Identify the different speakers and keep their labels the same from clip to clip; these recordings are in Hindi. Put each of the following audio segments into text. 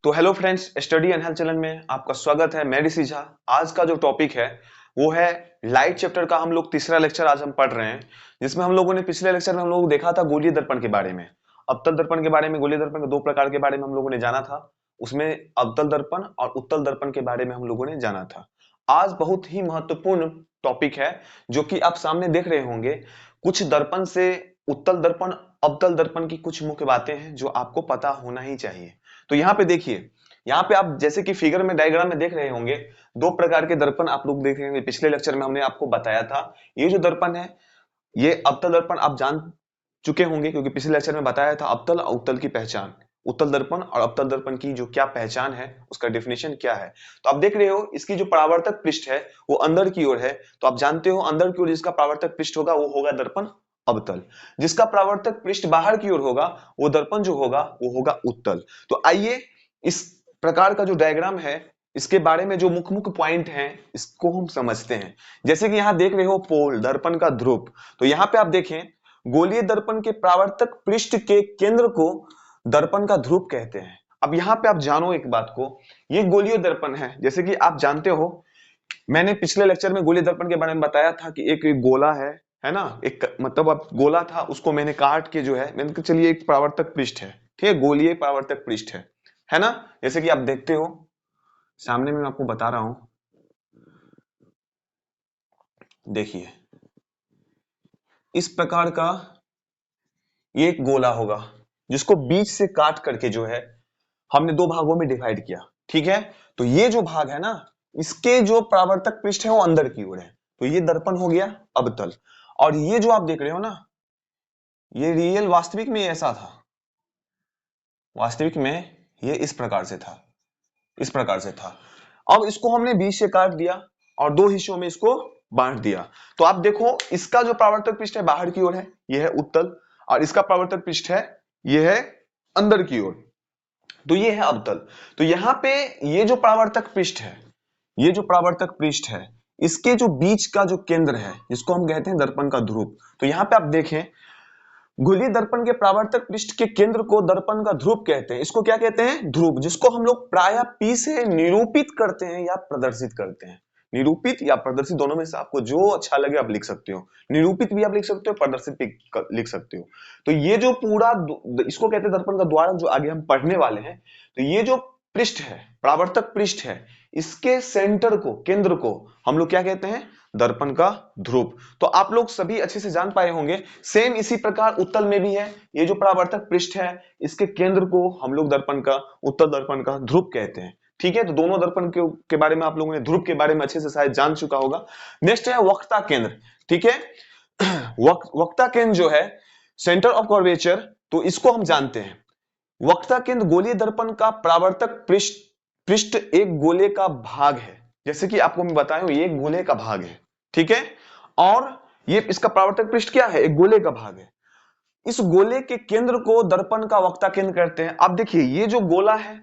Speaker 1: तो hello friends, study and health channel में आपका स्वागत है। मैं ऋषि झा। आज का जो टॉपिक है वो है लाइट चैप्टर का हम लोग तीसरा लेक्चर आज हम पढ़ रहे हैं, जिसमें हम लोगों ने पिछले लेक्चर में हम लोग देखा था गोलीय दर्पण के बारे में, अवतल दर्पण के बारे में। गोलीय दर्पण के दो प्रकार के बारे में हम लोगों ने जाना था, उसमें अवतल दर्पण और उत्तल दर्पण के बारे में हम लोगों ने जाना था। आज बहुत ही महत्वपूर्ण टॉपिक है जो कि आप सामने देख रहे होंगे। कुछ दर्पण से उत्तल दर्पण अवतल दर्पण की कुछ मुख्य बातें हैं जो आपको पता होना ही चाहिए। तो यहाँ पे देखिए, यहाँ पे आप जैसे कि फिगर में डायग्राम में देख रहे होंगे, दो प्रकार के दर्पण आप लोग देख रहे होंगे। पिछले लेक्चर में हमने आपको बताया था ये जो दर्पण है ये अवतल दर्पण आप जान चुके होंगे, क्योंकि पिछले लेक्चर में बताया था अवतल और उत्तल की पहचान, उत्तल दर्पण और अवतल दर्पण की जो क्या पहचान है, उसका डेफिनेशन क्या है। तो आप देख रहे हो इसकी जो परावर्तक पृष्ठ है वो अंदर की ओर है। तो आप जानते हो अंदर की ओर जिसका परावर्तक पृष्ठ होगा वो होगा दर्पण अवतल, जिसका परावर्तक पृष्ठ बाहर की ओर होगा वो दर्पण जो होगा वो होगा उत्तल। तो आइए इस प्रकार का जो डायग्राम है इसके बारे में जो मुख्य मुख्य पॉइंट हैं इसको हम समझते हैं। जैसे कि यहां देख रहे हो पोल दर्पण का ध्रुव, तो यहां पे आप देखें गोलीय दर्पण के परावर्तक पृष्ठ के केंद्र को दर्पण का ध्रुव कहते हैं। अब यहां पे आप जानो एक बात को, ये गोलीय दर्पण है। जैसे कि आप जानते हो मैंने पिछले लेक्चर में गोलीय दर्पण के बारे में बताया था कि एक गोला है ना, एक मतलब अब गोला था उसको मैंने काट के जो है मैंने कहा चलिए एक परावर्तक पृष्ठ है, ठीक है, गोलीय परावर्तक पृष्ठ है ना। जैसे कि आप देखते हो सामने में मैं आपको बता रहा हूं, देखिए इस प्रकार का ये एक गोला होगा जिसको बीच से काट करके जो है हमने दो भागों में डिवाइड किया, ठीक है। तो ये जो भाग है ना इसके जो परावर्तक पृष्ठ है वो अंदर की ओर है, तो ये दर्पण हो गया अवतल। और ये जो आप देख रहे हो ना ये रियल वास्तविक में ऐसा था, वास्तविक में ये इस प्रकार से था, इस प्रकार से था। अब इसको हमने बीच से काट दिया और दो हिस्सों में इसको बांट दिया। तो आप देखो इसका जो परावर्तक पृष्ठ है बाहर की ओर है, यह है उत्तल, और इसका परावर्तक पृष्ठ है यह है अंदर की ओर, तो ये है अवतल। तो यहां पे ये जो परावर्तक पृष्ठ है, ये जो परावर्तक पृष्ठ है इसके जो बीच का जो केंद्र है जिसको हम कहते हैं दर्पण का ध्रुव। तो यहां पे आप देखें गोलीय दर्पण के परावर्तक पृष्ठ के केंद्र को दर्पण का ध्रुव कहते हैं। इसको क्या कहते हैं? ध्रुव, जिसको हम लोग प्रायः पी से निरूपित करते हैं या प्रदर्शित करते हैं। निरूपित या प्रदर्शित दोनों में से आपको जो अच्छा लगे आप लिख सकते हो, निरूपित भी आप लिख सकते हो, प्रदर्शित भी लिख सकते हो। तो ये जो पूरा इसको कहते हैं दर्पण का द्वार, जो आगे हम पढ़ने वाले हैं। तो ये जो पृष्ठ है परावर्तक पृष्ठ है इसके सेंटर को, केंद्र को हम लोग क्या कहते हैं? दर्पण का ध्रुव। तो आप लोग सभी अच्छे से जान पाए होंगे सेम इसी प्रकार उत्तल में भी है। ये जो परावर्तक पृष्ठ है इसके केंद्र को हम लोग दर्पण का, उत्तल दर्पण का ध्रुव कहते हैं, ठीक है। तो दोनों दर्पण के बारे में आप लोगों ने ध्रुव के बारे में अच्छे से शायद जान चुका होगा। नेक्स्ट है वक्ता केंद्र, ठीक है। वक्ता केंद्र जो है सेंटर ऑफ कर्वेचर, तो इसको हम जानते हैं। वक्ता केंद्र गोलीय दर्पण का परावर्तक पृष्ठ पृष्ठ एक गोले का भाग है। जैसे कि आपको मैं बताया ये एक गोले का भाग है, ठीक है। और ये इसका परावर्तक पृष्ठ क्या है? एक गोले का भाग है। इस गोले के केंद्र को दर्पण का वक्ता केंद्र कहते हैं। अब देखिए ये जो गोला है,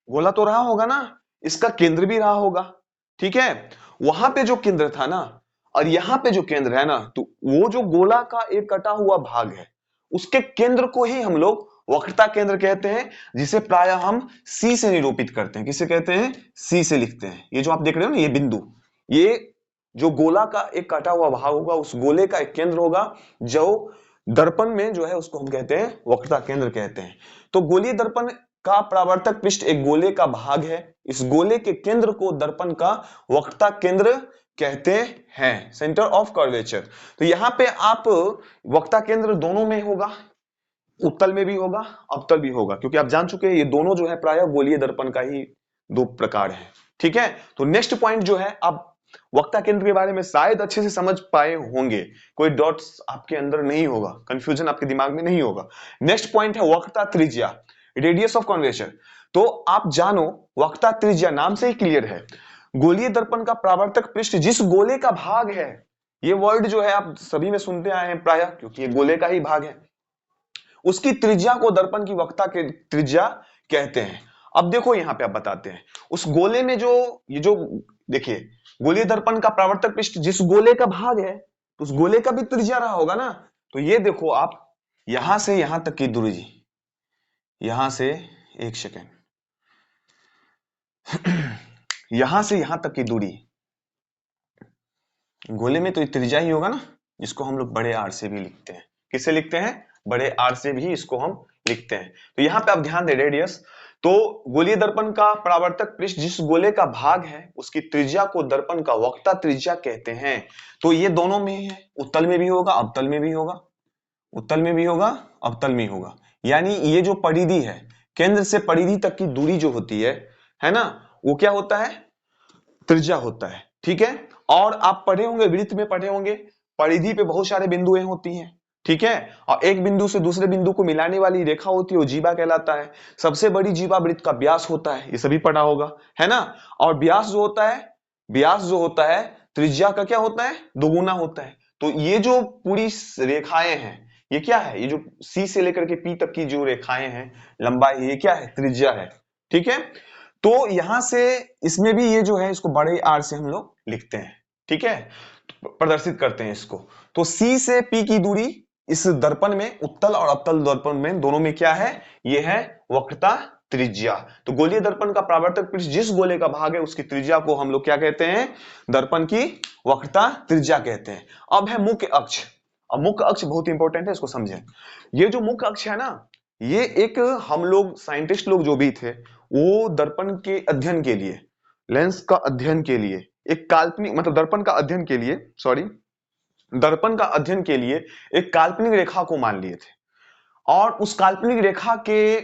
Speaker 1: गोला तो रहा होगा ना, इसका केंद्र भी रहा होगा, ठीक है। वहां पे जो केंद्र था ना और यहां पे जो केंद्र है ना, तो वो जो गोला का एक कटा हुआ भाग है उसके केंद्र को ही हम लोग वक्रता केंद्र कहते हैं, जिसे प्राय हम सी से निरूपित करते हैं। किसे कहते हैं? सी से लिखते हैं। ये जो आप देख रहे हो ना ये बिंदु, ये जो गोला का एक कटा हुआ भाग होगा उस गोले का एक केंद्र होगा जो दर्पण में जो है उसको हम कहते हैं वक्रता केंद्र कहते हैं। तो गोलीय दर्पण का परावर्तक पृष्ठ एक गोले का भाग है। इस गोले के केंद्र को दर्पण का वक्रता केंद्र कहते हैं, सेंटर ऑफ कर्वेचर। तो यहां पे आप वक्ता केंद्र दोनों में होगा, उत्तल में भी होगा अवतल भी होगा, क्योंकि आप जान चुके हैं ये दोनों जो है प्रायः गोलीय दर्पण का ही दो प्रकार है, ठीक है। तो नेक्स्ट पॉइंट जो है, आप वक्ता केंद्र के बारे में शायद अच्छे से समझ पाए होंगे, कोई डॉट्स आपके अंदर नहीं होगा, कंफ्यूजन आपके दिमाग में नहीं होगा। नेक्स्ट पॉइंट है वक्ता त्रिज्या, रेडियस ऑफ कर्वेचर। तो आप जानो वक्ता त्रिज्या नाम से ही क्लियर है, गोलीय दर्पण का परावर्तक पृष्ठ जिस गोले का भाग है, ये वर्ड जो है आप सभी में सुनते आए हैं प्रायः, क्योंकि ये गोले का ही भाग है, उसकी त्रिज्या को दर्पण की वक्ता के त्रिज्या कहते हैं। अब देखो यहां पे आप बताते हैं उस गोले में जो ये जो देखिए गोलीय दर्पण का परावर्तक पृष्ठ जिस गोले का भाग है तो उस गोले का भी त्रिज्या रहा होगा ना। तो ये देखो आप यहां से यहां तक की दूरी, यहां से एक सेकेंड, यहां से यहां तक की दूरी, गोले में तो त्रिज्या ही होगा ना, जिसको हम लोग बड़े आर से भी लिखते हैं। किससे लिखते हैं? बड़े आर से भी इसको हम लिखते हैं। तो यहाँ पे आप ध्यान दें, रेडियस। तो गोलीय दर्पण का परावर्तक पृष्ठ जिस गोले का भाग है उसकी त्रिज्या को दर्पण का वक्रता त्रिज्या कहते हैं। तो ये दोनों में है, उत्तल में भी होगा, अवतल में भी होगा, उत्तल में भी होगा, अवतल में होगा। यानी ये जो परिधि है, केंद्र से परिधि तक की दूरी जो होती है ना, वो क्या होता है? त्रिज्या होता है। ठीक है। और आप पढ़े होंगे, वृत्त में पढ़े होंगे, परिधि पे बहुत सारे बिंदुएं होती हैं। ठीक है। और एक बिंदु से दूसरे बिंदु को मिलाने वाली रेखा होती है, वो जीवा कहलाता है। सबसे बड़ी जीवा वृत्त का व्यास होता है, ये सभी पढ़ा होगा, है ना। और व्यास जो होता है, व्यास जो होता है त्रिज्या का क्या होता है? दोगुना होता है। तो ये जो पूरी रेखाएं हैं, ये क्या है? ये जो सी से लेकर के पी तक की जो रेखाएं हैं, लंबाई, ये क्या है? त्रिज्या है। ठीक है। तो यहां से इसमें भी ये जो है, इसको बड़े आर से हम लोग लिखते हैं। ठीक है, प्रदर्शित करते हैं इसको। तो सी से पी की दूरी इस दर्पण में, उत्तल और अवतल दर्पण में, दोनों में क्या है? ये है वक्रता त्रिज्या। तो गोलीय दर्पण का परावर्तक पृष्ठ जिस गोले का भाग है उसकी त्रिज्या को हम लोग क्या कहते हैं? दर्पण की वक्रता त्रिज्या कहते हैं। अब है मुख्य अक्ष। अब मुख्य अक्ष बहुत इंपॉर्टेंट है, इसको समझें। ये जो मुख्य अक्ष है ना, ये एक, हम लोग साइंटिस्ट लोग जो भी थे, वो दर्पण के अध्ययन के लिए, लेंस का अध्ययन के लिए एक काल्पनिक, मतलब दर्पण का अध्ययन के लिए, सॉरी, दर्पण का अध्ययन के लिए एक काल्पनिक रेखा को मान लिए थे। और उस काल्पनिक रेखा के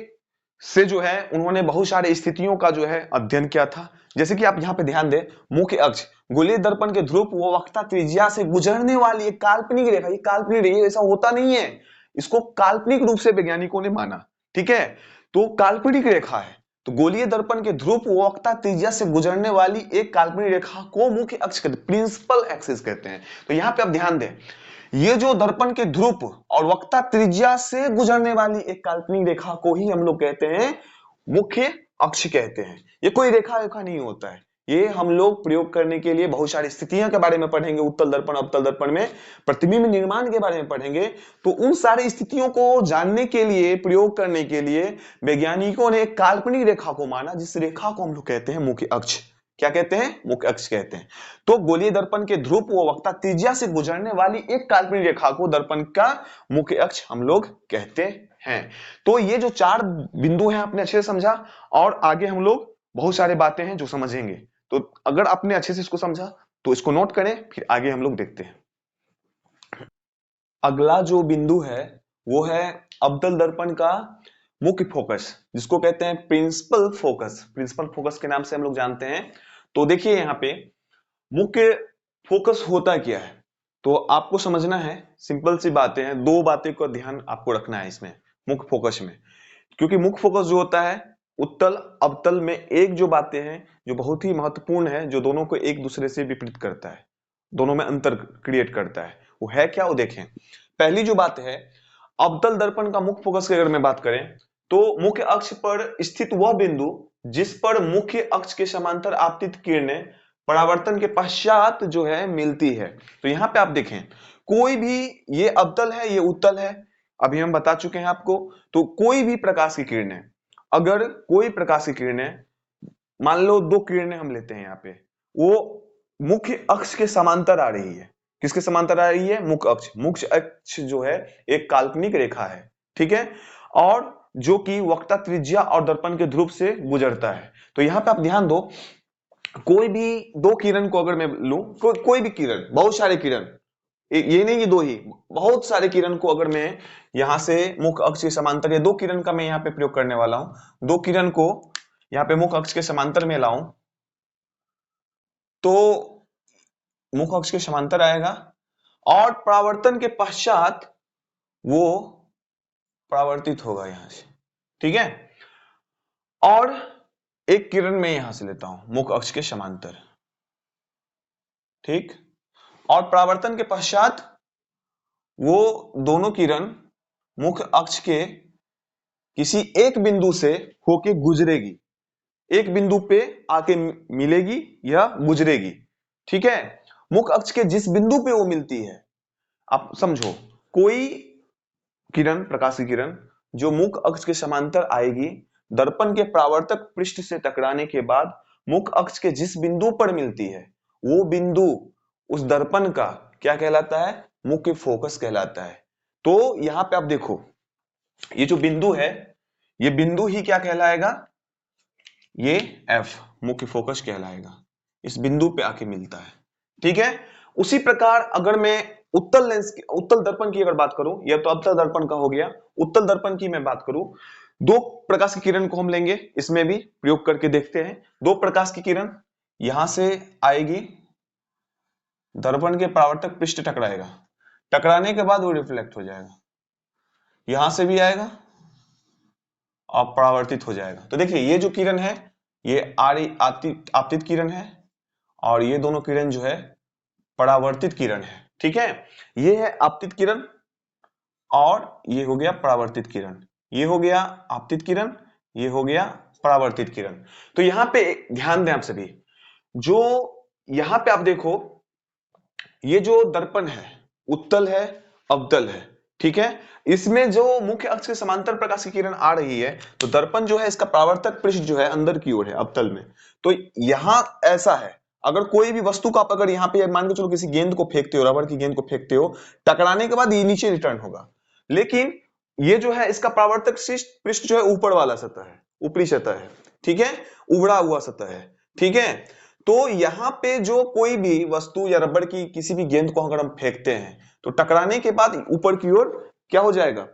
Speaker 1: से जो है उन्होंने बहुत सारे स्थितियों का जो है अध्ययन किया था। जैसे कि आप यहाँ पे ध्यान दें, मुख्य अक्ष, गोलीय दर्पण के ध्रुव व वक्रता त्रिज्या से गुजरने वाली एक काल्पनिक रेखा, ये काल्पनिक रेखा, ऐसा होता नहीं है, इसको काल्पनिक रूप से वैज्ञानिकों ने माना। ठीक है। तो काल्पनिक रेखा है। तो गोलीय दर्पण के ध्रुव व वक्रता त्रिज्या से गुजरने वाली एक काल्पनिक रेखा को मुख्य अक्ष कहते हैं, प्रिंसिपल एक्सिस कहते हैं। तो यहाँ पे आप ध्यान दें, ये जो दर्पण के ध्रुव और वक्रता त्रिज्या से गुजरने वाली एक काल्पनिक रेखा को ही हम लोग कहते हैं मुख्य अक्ष कहते हैं। ये कोई रेखा रेखा नहीं होता है, ये हम लोग प्रयोग करने के लिए बहुत सारी स्थितियों के बारे में पढ़ेंगे, उत्तल दर्पण अवतल दर्पण में प्रतिबिंब निर्माण के बारे में पढ़ेंगे। तो उन सारी स्थितियों को जानने के लिए, प्रयोग करने के लिए वैज्ञानिकों ने एक काल्पनिक रेखा को माना, जिस रेखा को हम लोग कहते हैं मुख्य अक्ष। क्या कहते हैं? मुख्य अक्ष कहते हैं। तो गोलीय दर्पण के ध्रुव व वक्रता त्रिज्या से गुजरने वाली एक काल्पनिक रेखा को दर्पण का मुख्य अक्ष हम लोग कहते हैं। तो ये जो चार बिंदु हैं आपने अच्छे से समझा, और आगे हम लोग बहुत सारे बातें हैं जो समझेंगे। तो अगर आपने अच्छे से इसको समझा तो इसको नोट करें, फिर आगे हम लोग देखते हैं। अगला जो बिंदु है वो है अवतल दर्पण का मुख्य फोकस, जिसको कहते हैं प्रिंसिपल फोकस। प्रिंसिपल फोकस के नाम से हम लोग जानते हैं। तो देखिए यहाँ पे मुख्य फोकस होता क्या है, तो आपको समझना है, सिंपल सी बातें हैं, दो बातें का ध्यान आपको रखना है इसमें मुख्य फोकस में। क्योंकि मुख्य फोकस जो होता है उत्तल अवतल में, एक जो बातें हैं जो बहुत ही महत्वपूर्ण है, जो दोनों को एक दूसरे से विपरीत करता है, दोनों में अंतर क्रिएट करता है, वो है क्या? वो देखें। पहली जो बात है, अवतल दर्पण का मुख्य फोकस की अगर मैं बात करें, तो मुख्य अक्ष पर स्थित वह बिंदु जिस पर मुख्य अक्ष के समांतर आपतित किरणें परावर्तन के पश्चात जो है मिलती है। तो यहां पे आप देखें, कोई भी, ये अवतल है, ये उत्तल है, अभी हम बता चुके हैं आपको। तो कोई भी प्रकाश की किरणें, अगर कोई प्रकाश की किरणें, मान लो दो किरणें हम लेते हैं यहाँ पे, वो मुख्य अक्ष के समांतर आ रही है। किसके समांतर आ रही है? मुख्य अक्ष। मुख्य अक्ष जो है एक काल्पनिक रेखा है, ठीक है, और जो कि वक्रता त्रिज्या और दर्पण के ध्रुव से गुजरता है। तो यहां पे आप ध्यान दो, कोई भी दो किरण को अगर मैं लूं, कोई भी किरण, बहुत सारे किरण, ये नहीं कि दो ही, बहुत सारे किरण को अगर मैं यहां से मुख्य अक्ष के समांतर, या दो किरण का मैं यहां पे प्रयोग करने वाला हूं, दो किरण को यहां पे मुख्य अक्ष के समांतर में लाऊं, तो मुख्य अक्ष के समांतर आएगा, और परावर्तन के पश्चात वो परावर्तित होगा यहां से, ठीक है। और एक किरण मैं यहां से लेता हूं मुख्य अक्ष के समांतर, ठीक, और परावर्तन के पश्चात वो दोनों किरण मुख्य अक्ष के किसी एक बिंदु से होके गुजरेगी, एक बिंदु पे आके मिलेगी या गुजरेगी, ठीक है। मुख्य अक्ष के जिस बिंदु पे वो मिलती है, आप समझो, कोई किरण, प्रकाश की किरण जो मुख्य अक्ष के समांतर आएगी, दर्पण के परावर्तक पृष्ठ से टकराने के बाद मुख्य अक्ष के जिस बिंदु पर मिलती है वो बिंदु उस दर्पण का क्या कहलाता है? मुख्य फोकस कहलाता है। तो यहां पे आप देखो, ये जो बिंदु है, ये बिंदु ही क्या कहलाएगा? ये F मुख्य फोकस कहलाएगा। इस बिंदु पे आके मिलता है, ठीक है। उसी प्रकार अगर मैं उत्तल दर्पण की अगर बात करूं, यह तो अवतल दर्पण का हो गया। उत्तल दर्पण की मैं बात करूं, दो प्रकाश की किरण को हम लेंगे, इसमें भी प्रयोग करके देखते हैं। दो प्रकाश की किरण यहां से आएगी, दर्पण के परावर्तक पृष्ठ टकराएगा, टकराने के बाद वो रिफ्लेक्ट हो जाएगा, यहां से भी आएगा और परावर्तित हो जाएगा। तो देखिए ये जो किरण है ये आपतित किरण है, और ये दोनों किरण जो है परावर्तित किरण है, ठीक है। ये है आपतित किरण और ये हो गया परावर्तित किरण, ये हो गया आपतित किरण, ये हो गया परावर्तित किरण। तो यहां पे ध्यान दें आप सभी, जो यहां पे आप देखो, ये जो दर्पण है उत्तल है अवतल है, ठीक है। इसमें जो मुख्य अक्ष के समांतर प्रकाश की किरण आ रही है, तो दर्पण जो है इसका परावर्तक पृष्ठ जो है अंदर की ओर है अवतल में। तो यहां ऐसा है, अगर कोई भी वस्तु को आप अगर यहाँ पे मान के चलो किसी गेंद को फेंकते हो, रबड़ की गेंद को फेंकते हो, टकराने के बाद ये नीचे रिटर्न होगा। लेकिन ये जो है इसका परावर्तक पृष्ठ जो है ऊपर वाला सतह है, ऊपरी सतह है, ठीक है, उभड़ा हुआ सतह है, ठीक है। तो यहाँ पे जो कोई भी वस्तु या रबड़ की किसी भी गेंद को अगर हम फेंकते हैं, तो टकराने के बाद ऊपर की ओर क्या हो जाएगा?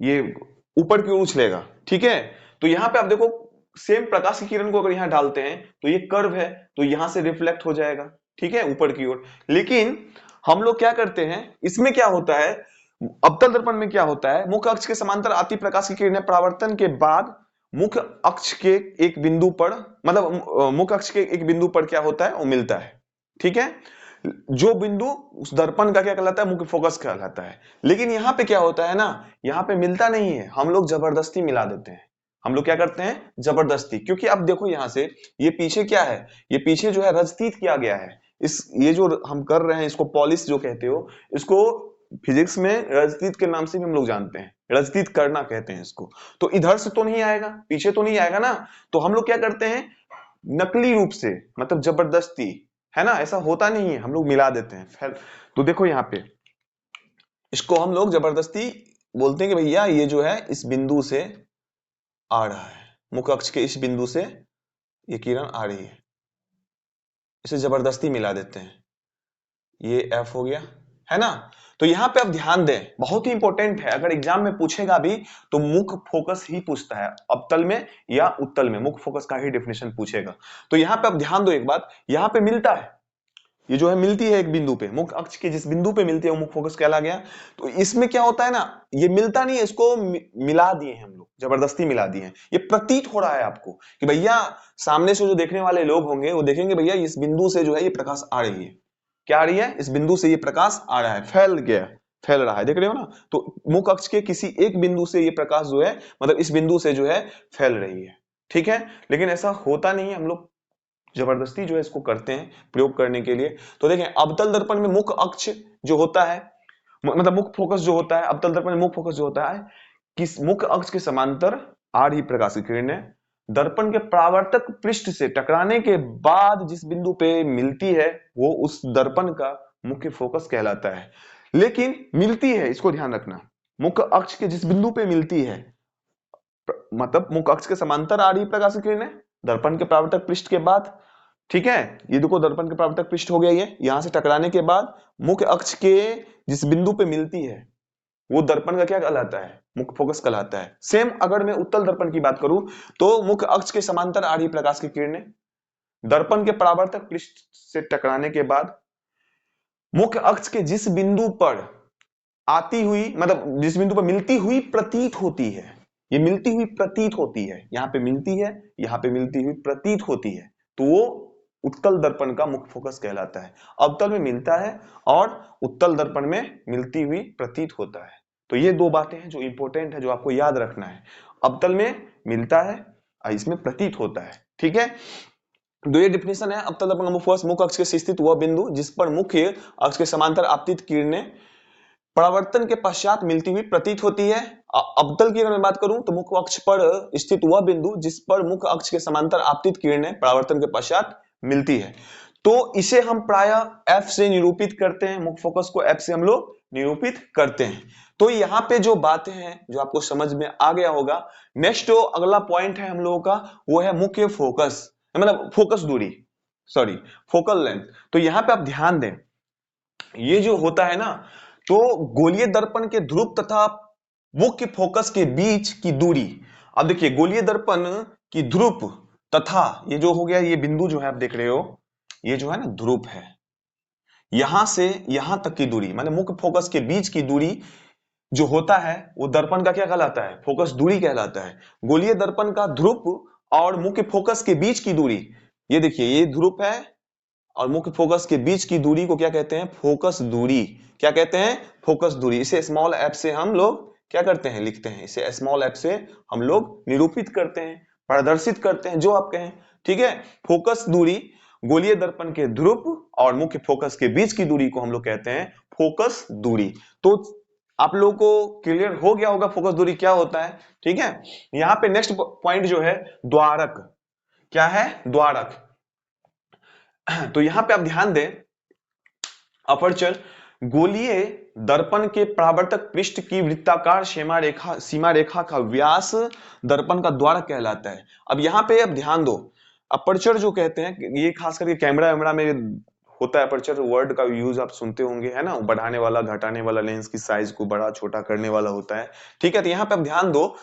Speaker 1: ये ऊपर की ओर उछलेगा, ठीक है। तो यहाँ पे आप देखो, सेम प्रकाश की किरण को अगर यहाँ डालते हैं तो ये कर्व है, तो यहां से रिफ्लेक्ट हो जाएगा, ठीक है, ऊपर की ओर। लेकिन हम लोग क्या करते हैं, इसमें क्या होता है, अवतल दर्पण में क्या होता है, मुख्य अक्ष के समांतर आती प्रकाश की किरणें परावर्तन के बाद मुख्य अक्ष के एक बिंदु पर, मतलब मुख्य अक्ष के एक बिंदु पर क्या होता है, वो मिलता है, ठीक है। जो बिंदु उस दर्पण का क्या कहलाता है, मुख्य फोकस कहलाता है। लेकिन यहाँ पे क्या होता है ना, यहाँ पे मिलता नहीं है, हम लोग जबरदस्ती मिला देते हैं। हम लोग क्या करते हैं, जबरदस्ती, क्योंकि अब देखो यहां से ये पीछे क्या है, ये पीछे जो है रजतीत किया गया है। ये जो हम कर रहे हैं इसको पॉलिश जो कहते हो, इसको फिजिक्स में रजतीत के नाम से भी हम लोग जानते हैं, रजतीत करना कहते हैं इसको। तो इधर से तो नहीं आएगा, पीछे तो नहीं आएगा ना, तो हम लोग क्या करते हैं, नकली रूप से, मतलब जबरदस्ती, है ना, ऐसा होता नहीं है, हम लोग मिला देते हैं। तो देखो यहाँ पे इसको हम लोग जबरदस्ती बोलते हैं कि भैया ये जो है इस बिंदु से आ रहा है, मुख्य अक्ष के इस बिंदु से ये किरण आ रही है, इसे जबरदस्ती मिला देते हैं, ये F हो गया, है ना। तो यहां पे आप ध्यान दें, बहुत ही इंपॉर्टेंट है, अगर एग्जाम में पूछेगा भी तो मुख्य फोकस ही पूछता है, अवतल में या उत्तल में मुख्य फोकस का ही डेफिनेशन पूछेगा। तो यहां पे आप ध्यान दो एक बात, यहां पे मिलता है, ये जो है मिलती है एक बिंदु पे, मुख्य अक्ष के जिस बिंदु पे मिलती है वो मुख्य फोकस कहला गया। तो इसमें क्या होता है ना, ये मिलता नहीं है, इसको मिला दिए हैं हम लोग, जबरदस्ती मिला दिए हैं। ये प्रतीत हो रहा है आपको कि भैया सामने से जो देखने वाले लोग होंगे वो देखेंगे भैया इस बिंदु से जो है ये प्रकाश आ रही है, क्या आ रही है, इस बिंदु से ये प्रकाश आ रहा है, फैल रहा है, देख रहे हो ना। तो मुख्य अक्ष के किसी एक बिंदु से ये प्रकाश जो है, मतलब इस बिंदु से जो है फैल रही है, ठीक है। लेकिन ऐसा होता नहीं है, हम लोग जबरदस्ती जो है इसको करते हैं प्रयोग करने के लिए। तो देखें अवतल दर्पण में मुख्य अक्ष जो होता है, मतलब मुख्य फोकस जो होता है, अवतल दर्पण में मुख्य फोकस जो होता है, किस मुख्य अक्ष के समांतर आ रही प्रकाश की किरणें दर्पण के परावर्तक पृष्ठ से टकराने के बाद जिस बिंदु पे मिलती है वो उस दर्पण का मुख्य फोकस कहलाता है। लेकिन मिलती है, इसको ध्यान रखना, मुख्य अक्ष के जिस बिंदु पे मिलती है, मतलब मुख्य अक्ष के समांतर आ रही प्रकाश की किरणें दर्पण के परावर्तक पृष्ठ के बाद, ठीक है। ये देखो दर्पण के परावर्तक पृष्ठ हो गया, ये यहां से टकराने के बाद मुख्य अक्ष के जिस बिंदु पे मिलती है वो दर्पण का क्या कहलाता है, मुख्य फोकस कहलाता है। सेम अगर मैं उत्तल दर्पण की बात करूं तो मुख्य अक्ष के समांतर आ रही प्रकाश की किरणें दर्पण के परावर्तक पृष्ठ से टकराने के बाद मुख्य अक्ष के जिस बिंदु पर आती हुई, मतलब जिस बिंदु पर मिलती हुई प्रतीत होती है, ये मिलती हुई प्रतीत होती है, यहां पे मिलती है, यहां पे मिलती हुई प्रतीत होती है, तो वो उत्तल दर्पण का मुख्य फोकस कहलाता है। अवतल में मिलता है और उत्तल दर्पण में मिलती हुई प्रतीत होता है। तो ये दो बातें हैं जो इंपॉर्टेंट है, जो आपको याद रखना है, अवतल में मिलता है और इसमें प्रतीत होता है, ठीक है। तो ये डिफिनेशन है अवतल दर्पण का मुख्य फोकस, मुख्य अक्ष के स्थित वह बिंदु जिस पर मुख्य अक्ष के समांतर आपतित किरणें परावर्तन के पश्चात मिलती हुई प्रतीत होती है। अवतल की अगर मैं बात करूं तो मुख्य अक्ष पर स्थित वह बिंदु जिस पर मुख्य अक्ष के समांतर आपतित किरणें परावर्तन के पश्चात मिलती है। तो इसे हम प्रायः F से निरूपित करते हैं, मुख्य फोकस को F से हम लोग निरूपित करते हैं। तो यहाँ पे जो बातें हैं जो आपको समझ में आ गया होगा। नेक्स्ट जो अगला पॉइंट है हम लोगों का वो है मुख्य फोकस, मतलब फोकस दूरी, सॉरी फोकल लेंथ। तो यहाँ पे आप ध्यान दें, ये जो होता है ना, तो गोलीय दर्पण के ध्रुव तथा मुख्य फोकस के बीच की दूरी। अब देखिए गोलीय दर्पण की ध्रुव तथा ये जो हो गया, ये बिंदु जो है आप देख रहे हो, ये जो है ना ध्रुव है, यहां से यहां तक की दूरी माने मुख्य फोकस के बीच की दूरी जो होता है वो दर्पण का क्या कहलाता है? फोकस दूरी कहलाता है। गोलीय दर्पण का ध्रुव और मुख्य फोकस के बीच की दूरी, ये देखिए ये ध्रुव है और मुख्य फोकस के बीच की दूरी को क्या कहते हैं? फोकस दूरी। क्या कहते हैं? फोकस दूरी। इसे स्मॉल एफ से हम लोग क्या करते हैं? लिखते हैं। इसे स्मॉल एफ से हम लोग निरूपित करते हैं, प्रदर्शित करते हैं, जो आप कहें। ठीक है, फोकस दूरी गोलीय दर्पण के ध्रुव और मुख्य फोकस के बीच की दूरी को हम लोग कहते हैं फोकस दूरी। तो आप लोगों को क्लियर हो गया होगा फोकस दूरी क्या होता है। ठीक है, यहां पे नेक्स्ट पॉइंट जो है द्वारक। क्या है? द्वारक। तो यहां पे आप ध्यान दें, अपर्चर गोलीय दर्पण के परावर्तक पृष्ठ की वृत्ताकार सीमा रेखा का व्यास दर्पण का द्वारक कहलाता है। अब यहां पे अब ध्यान दो, अपर्चर जो कहते हैं ये खास करके कैमरा वैमरा में होता है। अपर्चर वर्ड का यूज आप सुनते होंगे, है ना, बढ़ाने वाला घटाने वाला, लेंस की साइज को बड़ा छोटा करने वाला होता है। ठीक है, तो यहां पे आप ध्यान दो,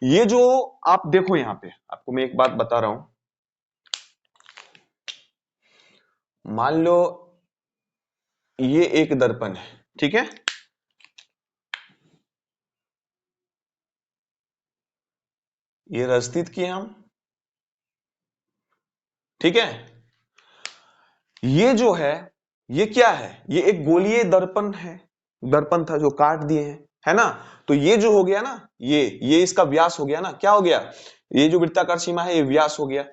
Speaker 1: ये जो आप देखो यहां पे आपको मैं एक बात बता रहा हूं, मान लो ये एक दर्पण है। ठीक है, ये रस्तित किए हम। ठीक है, ये जो है ये क्या है? ये एक गोलीय दर्पण है, दर्पण था जो काट दिए हैं, है ना। तो ये जो हो गया ना, ये इसका व्यास हो गया ना। क्या हो गया? ये जो वृत्ताकार सीमा है ये व्यास हो गया।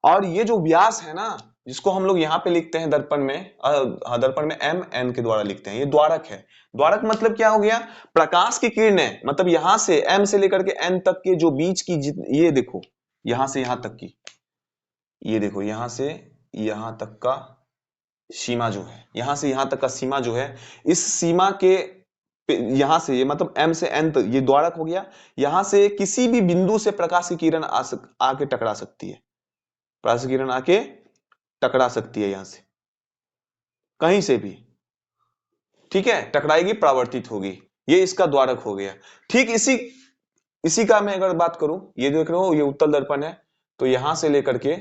Speaker 1: और ये जो व्यास है ना, जिसको हम लोग यहाँ पे लिखते हैं दर्पण में, दर्पण में एम एन के द्वारा लिखते हैं, ये द्वारक है। द्वारक मतलब क्या हो गया? प्रकाश की किरणें, मतलब यहां से एम से लेकर के एन तक के जो बीच की ये देखो, यहां से यहां तक की, ये देखो यहां से यहां तक का सीमा जो है, यहां से यहां तक का सीमा जो है, इस सीमा के यहां से ये मतलब एम से एन तक ये द्वारक हो गया। यहां से किसी भी बिंदु से प्रकाश की किरण आके टकरा सकती है, प्रकाश की किरण आके टकरा सकती है यहां से कहीं से भी। ठीक है, टकराएगी, परावर्तित होगी, ये इसका द्वारक हो गया। ठीक इसी इसी का मैं अगर बात करूं, ये देख रहे हो ये उत्तल दर्पण है, तो यहां से लेकर के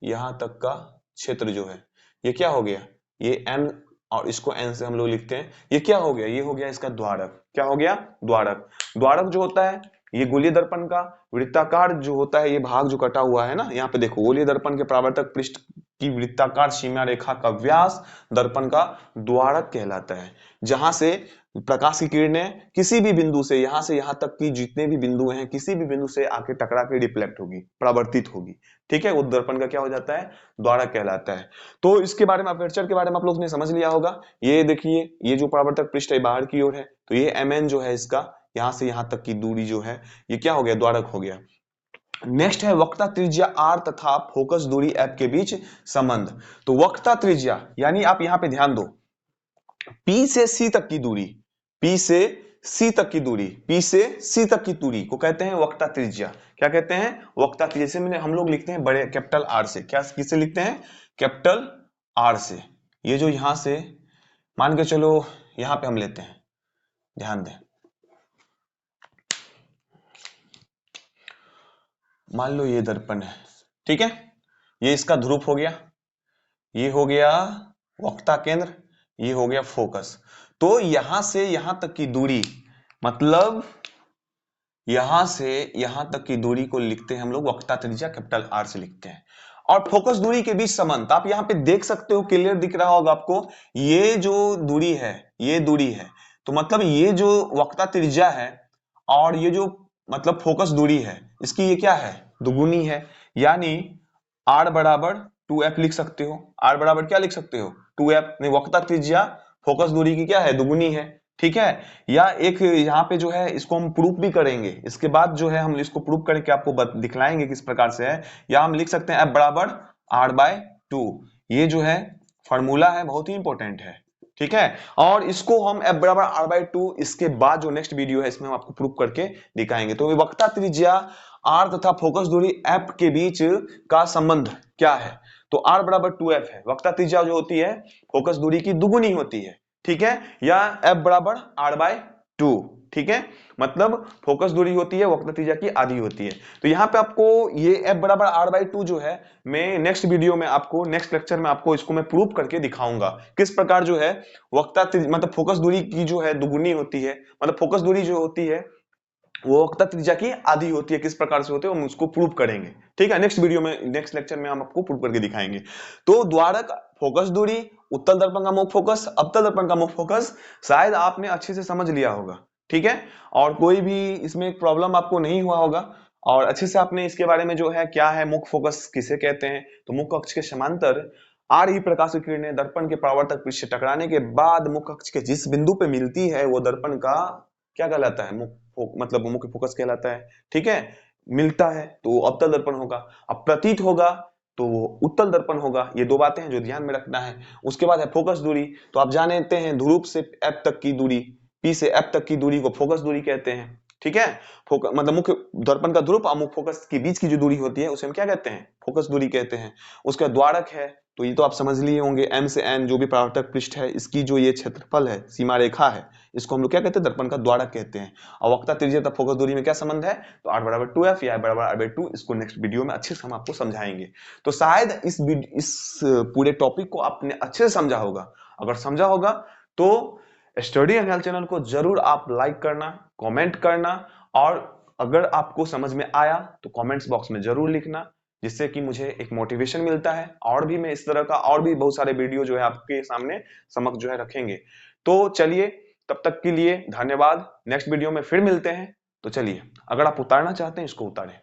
Speaker 1: यहां तक का क्षेत्र जो है ये क्या हो गया? ये एन, और इसको एन से हम लोग लिखते हैं, ये क्या हो गया? ये हो गया इसका द्वारक। क्या हो गया? द्वारक। द्वारक जो होता है ये गोलीय दर्पण का वृत्ताकार जो होता है, ये भाग जो कटा हुआ है ना, यहाँ पे देखो गोलीय दर्पण के परावर्तक पृष्ठ की वृत्ताकार सीमा रेखा का व्यास दर्पण का द्वारक कहलाता है, जहां से प्रकाश की किरणें किसी भी बिंदु से यहां तक की जितने भी बिंदु हैं, किसी भी बिंदु से आके टकरा के रिफ्लेक्ट होगी, परावर्तित होगी। ठीक है, वो दर्पण का क्या हो जाता है? द्वारक कहलाता है। तो इसके बारे में, अपर्चर के बारे में आप लोग ने समझ लिया होगा। ये देखिए ये जो परावर्तक पृष्ठ है बाहर की ओर है, तो ये mn जो है इसका यहां से यहां तक की दूरी जो है ये क्या हो गया? द्वारक हो गया। नेक्स्ट है वक्रता त्रिज्या r तथा फोकस दूरी f के बीच संबंध। तो वक्रता त्रिज्या यानी आप यहां पे ध्यान दो, P से C तक की दूरी, P से C तक की दूरी, P से C तक की दूरी को कहते हैं वक्रता त्रिज्या। क्या कहते हैं? वक्रता त्रिज्या। जैसे मैंने हम लोग लिखते हैं बड़े कैपिटल R से, क्या किससे लिखते हैं? कैपिटल R से। ये जो यहां से मान के चलो यहां पे हम लेते हैं, ध्यान दें, मान लो ये दर्पण है। ठीक है, ये इसका ध्रुव हो गया, ये हो गया वक्रता केंद्र, ये हो गया फोकस। तो यहां से यहां तक की दूरी, मतलब यहां से यहां तक की दूरी को लिखते हैं हम लोग वक्रता त्रिज्या, कैपिटल R से लिखते हैं। और फोकस दूरी के बीच संबंध आप यहां पे देख सकते हो, क्लियर दिख रहा होगा आपको, ये जो दूरी है ये दूरी है, तो मतलब ये जो वक्रता त्रिज्या है और ये जो मतलब फोकस दूरी है, इसकी ये क्या है? दुगुनी है। यानी R बराबर 2f लिख सकते हो। R बराबर क्या लिख सकते हो? 2f। नहीं, वक्रता त्रिज्या फोकस दूरी की क्या है? दुगुनी है। ठीक है। या एक यहाँ पे जो है इसको हम प्रूफ भी करेंगे, इसके बाद जो है हम इसको प्रूफ करके आपको दिखलाएंगे किस प्रकार से है। या हम लिख सकते हैं F बराबर R/2, ये जो है फॉर्मूला है, बहुत ही इंपॉर्टेंट है। ठीक है, और इसको हम F बराबर R/2 इसके बाद जो नेक्स्ट वीडियो है इसमें हम आपको प्रूफ करके दिखाएंगे। तो वक्रता त्रिज्या R तथा फोकस दूरी F के बीच का संबंध क्या है? तो R बराबर 2F है, वक्रता त्रिज्या जो होती है फोकस दूरी की दुगुनी होती है। ठीक है, या F बराबर R/2, ठीक है, मतलब फोकस दूरी होती है वक्रता त्रिज्या की आधी होती है। तो यहाँ पे आपको ये F बराबर R/2 जो है, मैं नेक्स्ट वीडियो में आपको, नेक्स्ट लेक्चर में आपको इसको मैं प्रूफ करके दिखाऊंगा किस प्रकार जो है वक्रता मतलब फोकस दूरी की जो है दुगुनी होती है, मतलब फोकस दूरी जो होती है वो वक्रता त्रिज्या की आधी होती है, किस प्रकार से होते है हम उसको प्रूव करेंगे। ठीक है, नेक्स्ट वीडियो में, नेक्स्ट लेक्चर में हम आपको प्रूव करके दिखाएंगे। तो द्वारक, फोकस दूरी, उत्तल दर्पण का मुख फोकस, अवतल दर्पण का मुख फोकस, शायद आपने अच्छे से समझ लिया होगा। ठीक है, और कोई भी इसमें प्रॉब्लम आपको नहीं हुआ होगा, और अच्छे से आपने इसके बारे में जो है क्या है मुख फोकस किसे कहते हैं, तो मुख अक्ष के समांतर आ रही प्रकाश की किरणें दर्पण के परावर्तक पृष्ठ से टकराने के बाद मुख अक्ष के जिस बिंदु पे मिलती है वो दर्पण का क्या कहलाता है, मतलब मुख्य फोकस कहलाता है। ठीक है, मिलता है तो अवतल दर्पण होगा, अब प्रतीत होगा तो वो उत्तल दर्पण होगा। ये दो बातें हैं जो ध्यान में रखना है। उसके बाद है फोकस दूरी, तो आप जानते हैं ध्रुव से F तक की दूरी, P से F तक की दूरी को फोकस दूरी कहते हैं। ठीक है, मतलब मुख्य दर्पण का ध्रुव और मुख्य फोकस के बीच की जो दूरी होती है उसे हम क्या कहते हैं, फोकस दूरी कहते हैं। उसका द्वारक है, तो ये तो आप समझ लिए होंगे, M से N जो भी परावर्तक पृष्ठ है इसकी जो ये क्षेत्रफल है, सीमा रेखा है, इसको हम लोग क्या कहते हैं, दर्पण का द्वारक कहते हैं। और वक्रता त्रिज्या तथा फोकस दूरी में क्या संबंध है, तो R बराबर 2F या I बराबर R/2, इसको नेक्स्ट वीडियो में अच्छे से हम आपको समझाएंगे। तो शायद इस पूरे टॉपिक को आपने अच्छे से समझा होगा। अगर समझा होगा तो स्टडी एंड हेल्थ चैनल को जरूर आप लाइक करना, कमेंट करना, और अगर आपको समझ में आया तो कमेंट्स बॉक्स में जरूर लिखना, जिससे कि मुझे एक मोटिवेशन मिलता है, और भी मैं इस तरह का और भी बहुत सारे वीडियो जो है आपके सामने समक्ष जो है रखेंगे। तो चलिए, तब तक के लिए धन्यवाद, नेक्स्ट वीडियो में फिर मिलते हैं। तो चलिए, अगर आप उतारना चाहते हैं इसको उतारें।